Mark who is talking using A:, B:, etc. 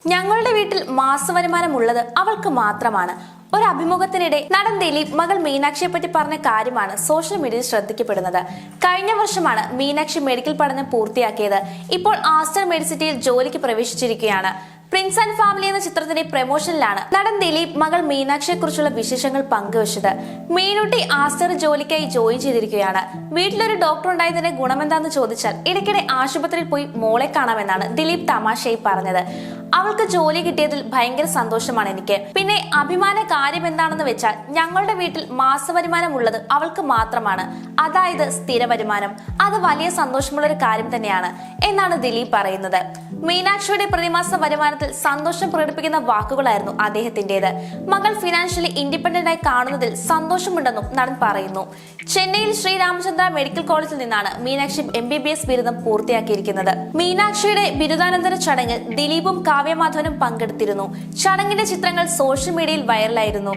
A: ഞങ്ങളുടെ വീട്ടിൽ മാസവരുമാനമുള്ളത് അവൾക്ക് മാത്രമാണ്. ഒരു അഭിമുഖത്തിനിടെ നടൻ ദിലീപ് മകൾ മീനാക്ഷിയെ പറ്റി പറഞ്ഞ കാര്യമാണ് സോഷ്യൽ മീഡിയയിൽ ശ്രദ്ധിക്കപ്പെടുന്നത്. കഴിഞ്ഞ വർഷമാണ് മീനാക്ഷി മെഡിക്കൽ പഠനം പൂർത്തിയാക്കിയത്. ഇപ്പോൾ ആസ്റ്റർ മെഡിസിറ്റിയിൽ ജോലിക്ക് പ്രവേശിച്ചിരിക്കുകയാണ്. പ്രിൻസ് ആൻഡ് ഫാമിലി എന്ന ചിത്രത്തിന്റെ പ്രമോഷനിലാണ് നടൻ ദിലീപ് മകൾ മീനാക്ഷിയെ കുറിച്ചുള്ള വിശേഷങ്ങൾ പങ്കുവച്ചത്. മീനുട്ടി ആസ്റ്റർ ജോലിക്കായി ജോയിൻ ചെയ്തിരിക്കുകയാണ്. വീട്ടിലൊരു ഡോക്ടർ ഉണ്ടായതിന്റെ ഗുണമെന്താന്ന് ചോദിച്ചാൽ ഇടയ്ക്കിടെ ആശുപത്രിയിൽ പോയി മോളെ കാണാമെന്നാണ് ദിലീപ് തമാശയായി പറഞ്ഞത്. അവൾക്ക് ജോലി കിട്ടിയതിൽ ഭയങ്കര സന്തോഷമാണ് എനിക്ക്. പിന്നെ അഭിമാന കാര്യം എന്താണെന്ന് വെച്ചാൽ ഞങ്ങളുടെ വീട്ടിൽ മാസവരുമാനമുള്ളത് അവൾക്ക് മാത്രമാണ്, അതായത് സ്ഥിര വരുമാനം. അത് വലിയ സന്തോഷമുള്ള ഒരു കാര്യം തന്നെയാണ് എന്നാണ് ദിലീപ് പറയുന്നത്. മീനാക്ഷിയുടെ പ്രതിമാസ വരുമാനത്തിൽ സന്തോഷം പ്രകടിപ്പിക്കുന്ന വാക്കുകളായിരുന്നു അദ്ദേഹത്തിന്റേത്. മകൾ ഫിനാൻഷ്യലി ഇൻഡിപെൻഡന്റ് ആയി കാണുന്നതിൽ സന്തോഷമുണ്ടെന്നും നടൻ പറയുന്നു. ചെന്നൈയിൽ ശ്രീരാമചന്ദ്ര മെഡിക്കൽ കോളേജിൽ നിന്നാണ് മീനാക്ഷി MBBS ബിരുദം പൂർത്തിയാക്കിയിരിക്കുന്നത്. മീനാക്ഷിയുടെ ബിരുദാനന്തര ചടങ്ങിൽ ദിലീപും കാവ്യമാധവനും പങ്കെടുത്തിരുന്നു. ചടങ്ങിന്റെ ചിത്രങ്ങൾ സോഷ്യൽ മീഡിയയിൽ വൈറലായിരുന്നു.